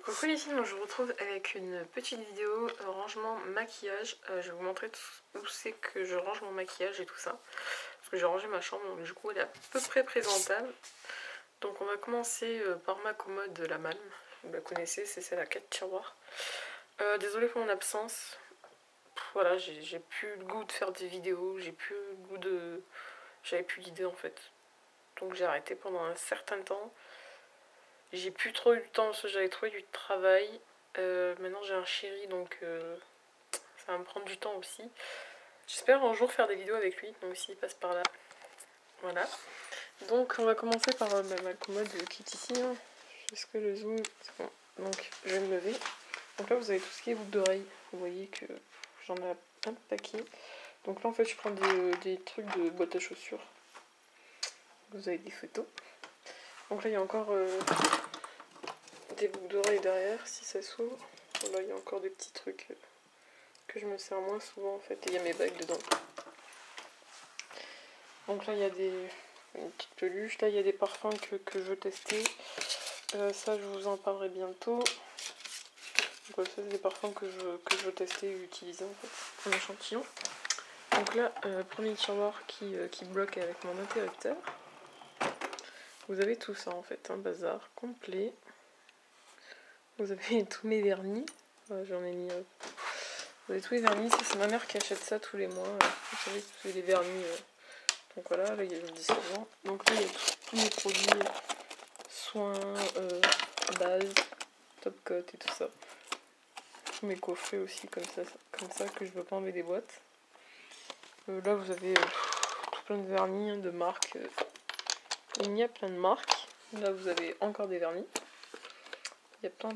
Coucou les filles, je vous retrouve avec une petite vidéo rangement maquillage. Je vais vous montrer où c'est que je range mon maquillage et tout ça. Parce que j'ai rangé ma chambre, donc du coup elle est à peu près présentable. Donc on va commencer par ma commode de la Malm. Vous la connaissez, c'est celle à 4 tiroirs. Désolée pour mon absence. Voilà, j'ai plus le goût de faire des vidéos, j'ai plus le goût de... J'avais plus l'idée en fait. Donc j'ai arrêté pendant un certain temps. J'ai plus trop eu le temps parce que j'avais trop eu du travail. Maintenant j'ai un chéri donc ça va me prendre du temps aussi. J'espère un jour faire des vidéos avec lui, donc s'il passe par là. Voilà. Donc on va commencer par ma commode qui est ici. Hein. Est-ce que le zoom... C'est bon. Donc je vais me lever. Donc là vous avez tout ce qui est boucle d'oreille. Vous voyez que j'en ai un paquet. Donc là en fait je prends des trucs de boîte à chaussures. Vous avez des photos. Donc là il y a encore... des boucles d'oreilles derrière si ça s'ouvre. Là il y a encore des petits trucs que je me sers moins souvent en fait. Et il y a mes bagues dedans. Donc là il y a une petite peluche. Là il y a des parfums que je veux tester. Ça je vous en parlerai bientôt. Donc voilà, ça c'est des parfums que je veux tester et utiliser en fait. Un échantillon. Donc là premier tiroir qui bloque avec mon interrupteur. Vous avez tout ça en fait. Un bazar complet. Vous avez tous mes vernis. J'en ai mis... Vous avez tous les vernis, ça c'est ma mère qui achète ça tous les mois. Vous savez, tous les vernis. Donc voilà, là il y a le dissolvant. Donc là il y a tous mes produits, soins, base, top coat et tout ça. Tous mes coffrets aussi comme ça que je veux pas enlever des boîtes. Là vous avez tout plein de vernis, hein, de marques. Il y a plein de marques. Là vous avez encore des vernis. Il y a plein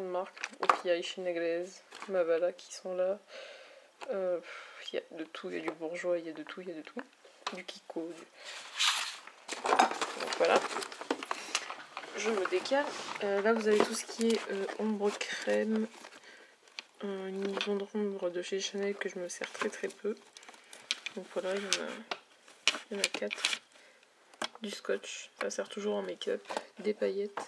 de marques. Et puis il y a Echinegres, Mavala qui sont là. Il y a de tout, il y a du Bourjois, il y a de tout. Du Kiko. Donc voilà. Je me décale. Là vous avez tout ce qui est ombre crème. Une maison d'ombre de chez Chanel que je me sers très peu. Donc voilà, il y en a 4. Du scotch, ça sert toujours en make-up. Des paillettes.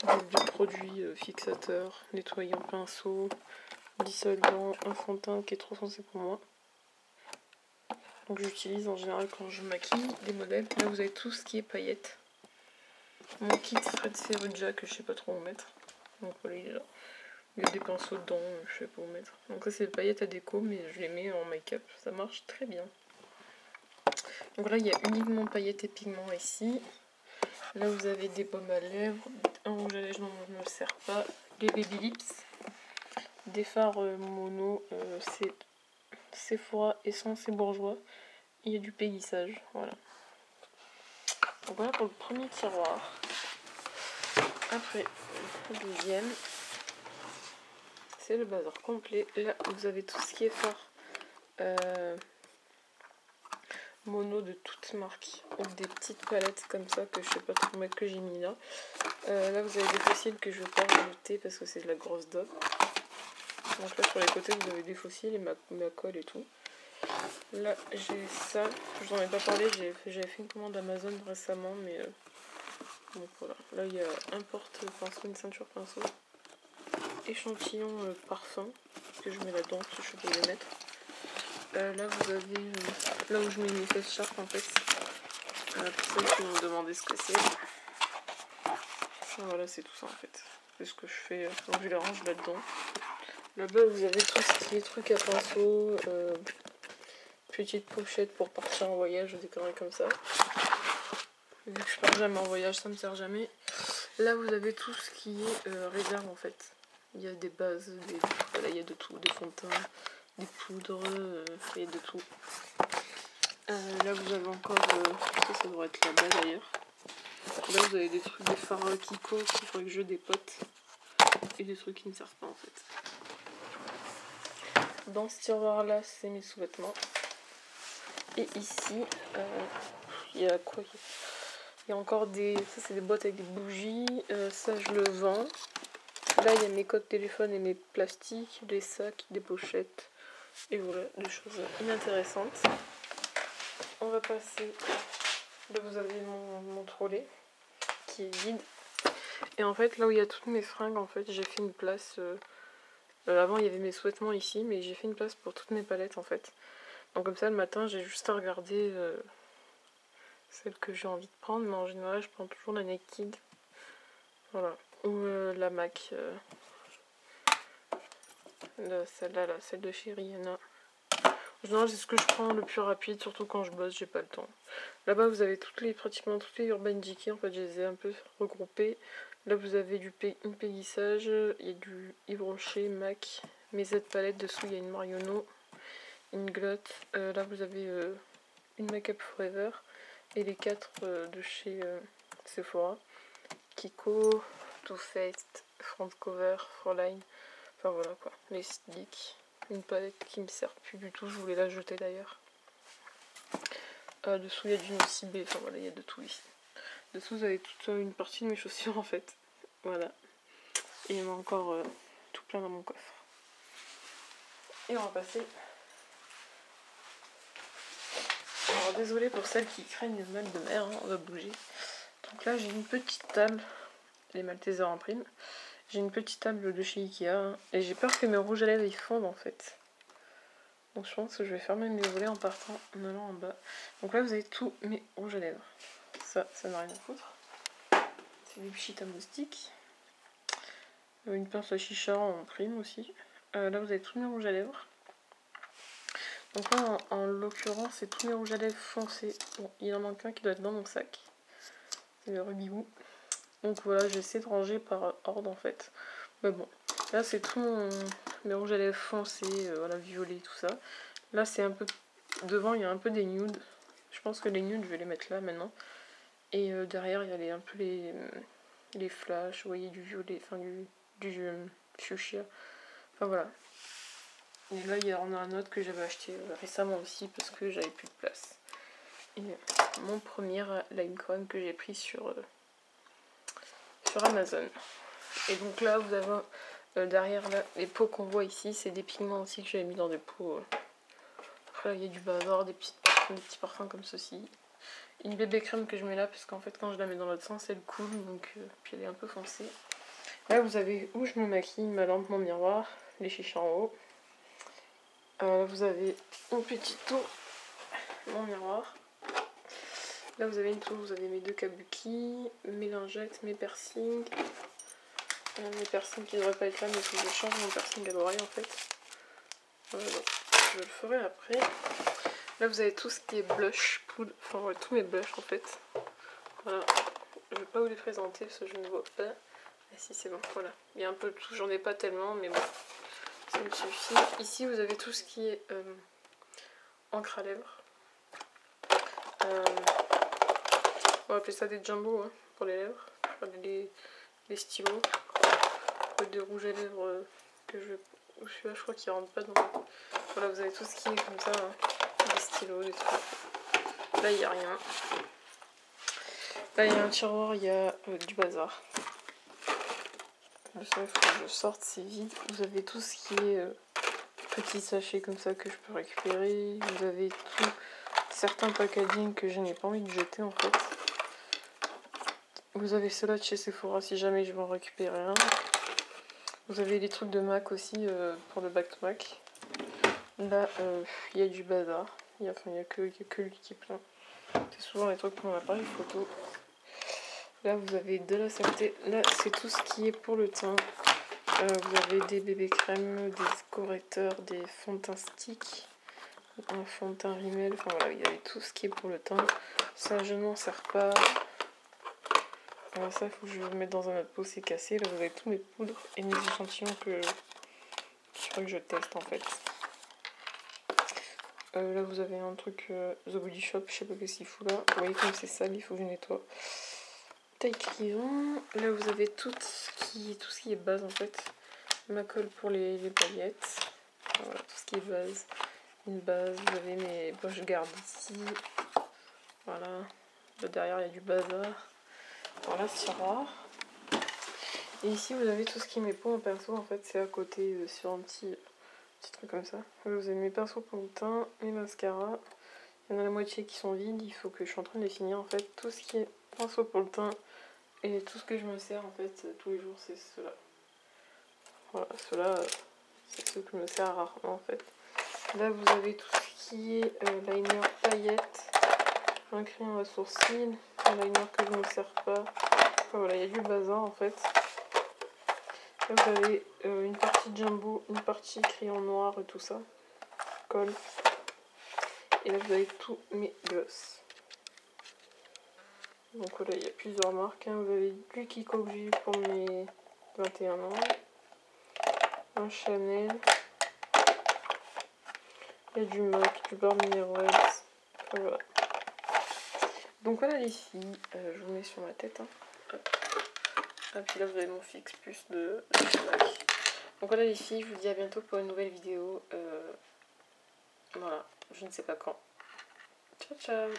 Du produit fixateur, nettoyant pinceau, dissolvant, un fond de teint qui est trop foncé pour moi. Donc j'utilise en général quand je maquille des modèles. Là vous avez tout ce qui est paillettes. Mon kit Fred Ferrugia que je sais pas trop où mettre. Donc voilà, il est là. Il y a des pinceaux dedans, je sais pas où mettre. Donc ça c'est des paillettes à déco mais je les mets en make-up, ça marche très bien. Donc là il y a uniquement paillettes et pigments ici. Là vous avez des baumes à lèvres, un rouge à lèvres dont je ne me sers pas, les baby lips, des fards mono, c'est Sephora, Essence et Bourjois. Il y a du péguissage, voilà. Donc voilà pour le premier tiroir. Après, le deuxième, c'est le bazar complet. Là vous avez tout ce qui est fard mono de toutes marques, avec des petites palettes comme ça que je sais pas trop mettre, que j'ai mis là. Là vous avez des fossiles que je ne vais pas rajouter parce que c'est de la grosse daube. Donc là sur les côtés vous avez des fossiles et ma colle et tout. Là j'ai ça, je vous en ai pas parlé, j'avais fait une commande Amazon récemment mais donc voilà. Là il y a un porte-pinceau, une ceinture pinceau, échantillon parfum que je mets là-dedans si je peux les mettre. Là vous avez là où je mets mes fesses sharp en fait. Pour ceux qui me demandent ce que c'est. Voilà, c'est tout ça en fait. C'est ce que je fais. Donc je les range là-dedans. Là-bas vous avez tout ce qui est trucs à pinceau, petite pochette pour partir en voyage ou des conneries comme ça. Vu que je pars jamais en voyage, ça me sert jamais. Là vous avez tout ce qui est réserve en fait. Il y a des bases, voilà, il y a de tout, des fonds de teint, des poudres, il y a de tout. Là vous avez encore, ça doit être là-bas d'ailleurs. Là vous avez des trucs, des fards Kiko qu'il faudrait que je dépote. Et des trucs qui ne servent pas en fait. Dans ce tiroir là c'est mes sous-vêtements. Et ici il y a quoi? Il y a encore des... Ça c'est des boîtes avec des bougies. Ça je le vends. Là il y a mes codes téléphone et mes plastiques, des sacs, des pochettes. Et voilà, des choses inintéressantes. On va passer... Là vous avez mon trolley qui est vide. Et en fait là où il y a toutes mes fringues, en fait j'ai fait une place, avant il y avait mes sous-vêtements ici, mais j'ai fait une place pour toutes mes palettes en fait. Donc comme ça le matin j'ai juste à regarder celle que j'ai envie de prendre, mais en général je prends toujours la Naked, voilà, ou la MAC, celle-là, celle de chez Rihanna. En général c'est ce que je prends le plus rapide, surtout quand je bosse, j'ai pas le temps. Là-bas vous avez pratiquement toutes les Urban Decay, en fait je les ai un peu regroupées. Là vous avez une Peggy Sage, il y a du Yves Rocher, MAC, mes Z palettes, dessous il y a une Marionneau, une Glotte. Là vous avez une Make Up Forever et les 4 de chez Sephora, Kiko, Too Faced, Front Cover, Froline, enfin voilà quoi, les sticks, une palette qui me sert plus du tout, je voulais la jeter d'ailleurs. Dessous il y a du Nocibé, B, enfin voilà, il y a de tout ici. Dessous vous avez toute une partie de mes chaussures en fait, voilà. Et il y en a encore tout plein dans mon coffre. Et on va passer. Alors désolée pour celles qui craignent le mal de mer, hein, on va bouger. Donc là j'ai une petite table, les Maltesers en prime. J'ai une petite table de chez Ikea, hein, et j'ai peur que mes rouges à lèvres ils fondent en fait. Donc je pense que je vais fermer mes volets en partant, en allant en bas. Donc là vous avez tous mes rouges à lèvres. Ça n'a rien à foutre. C'est des petits à moustiques. Une pince à chicha en prime aussi. Là vous avez tous mes rouges à lèvres. Donc là en l'occurrence c'est tous mes rouges à lèvres foncés. Bon, il en manque un qui doit être dans mon sac. C'est le Ruby Woo. Donc voilà, j'essaie de ranger par ordre en fait. Mais bon, là c'est tout mes rouges à lèvres foncés, voilà, violet, tout ça. Là c'est un peu, devant il y a un peu des nudes. Je pense que les nudes je vais les mettre là maintenant. Et derrière il y a un peu les flashs, vous voyez, du violet, enfin du fuchsia. Enfin voilà. Et là il y en a un autre que j'avais acheté récemment aussi parce que j'avais plus de place. Et mon premier lime crème que j'ai pris sur Amazon. Et donc là vous avez derrière là, les pots qu'on voit ici, c'est des pigments aussi que j'avais mis dans des pots. Après il y a du bazar, des petits parfums comme ceci. Une bébé crème que je mets là parce qu'en fait quand je la mets dans l'autre sens elle coule, donc puis elle est un peu foncée. Là vous avez où je me maquille, ma lampe, mon miroir, les chichas en haut. Vous avez une petite tour, mon miroir. Là vous avez une tour, vous avez mes 2 kabuki, mes lingettes, mes piercings. Mes piercings qui ne devraient pas être là, mais il faut que je change mon piercing à l'oreille en fait. Voilà, donc je le ferai après. Là vous avez tout ce qui est blush, poudre, enfin voilà, tous mes blushs en fait. Voilà, je ne vais pas vous les présenter parce que je ne vois pas. Ah si c'est bon, voilà. Il y a un peu de tout, j'en ai pas tellement, mais bon, ça me suffit. Ici vous avez tout ce qui est encre à lèvres. On va appeler ça des jumbo hein, pour les lèvres. Enfin, les stylos. De rouge à lèvres que je crois qu'il rentre pas dans. Voilà, vous avez tout ce qui est comme ça, hein. Des stylos, des trucs. Là il n'y a rien. Là il y a un tiroir, il y a du bazar. Le seul, il faut que je sorte, c'est vide. Vous avez tout ce qui est petits sachets comme ça que je peux récupérer. Vous avez certains packaging que je n'ai pas envie de jeter en fait. Vous avez cela de chez Sephora si jamais je veux en récupérer un. Vous avez les trucs de MAC aussi pour le back to Mac. Là, il y a du bazar. Il n'y a que lui qui est plein. C'est souvent les trucs pour mon appareil photo. Là, vous avez de la saleté. Là, c'est tout ce qui est pour le teint. Vous avez des bébés crèmes, des correcteurs, des fonds de teint stick, un fond de teint rimel. Enfin voilà, il y avait tout ce qui est pour le teint. Ça, je n'en sers pas. Alors ça, il faut que je le mette dans un autre pot, c'est cassé. Là, vous avez tous mes poudres et mes échantillons que je crois que je teste en fait. Là, vous avez un truc The Body Shop, je sais pas ce qu'il fout là. Vous voyez comme c'est sale, il faut que je nettoie. Taille crayon. Là, vous avez tout ce qui est base en fait. Ma colle pour les paillettes. Voilà, tout ce qui est base. Une base, vous avez mes poches garde ici. Voilà. Là, derrière, il y a du bazar. Voilà, ce tiroir. Et ici, vous avez tout ce qui est mes pots en pinceau. En fait, c'est à côté sur un petit truc comme ça. Là, vous avez mes pinceaux pour le teint, mes mascaras. Il y en a la moitié qui sont vides. Il faut que je suis en train de les finir. En fait, tout ce qui est pinceau pour le teint, Et tout ce que je me sers en fait tous les jours, c'est cela. Voilà, cela, c'est ce que je me sers rarement en fait. Là, vous avez tout ce qui est liner paillettes, un crayon à sourcils, un liner que je ne me sers pas. Enfin, voilà, il y a du bazar en fait. Là, vous avez une partie jumbo, une partie crayon noir et tout ça. Colle. Et là, vous avez tous mes glosses. Donc voilà, il y a plusieurs marques. Hein. Vous avez du Kiko que j'ai eu pour mes 21 ans. Un Chanel. Il y a du MAC, du Barnier Reds. Enfin, voilà. Donc voilà les filles, je vous mets sur ma tête. Hein. Ah, puis là vous avez mon fixe plus de MAC. Donc voilà les filles, je vous dis à bientôt pour une nouvelle vidéo. Voilà, je ne sais pas quand. Ciao ciao.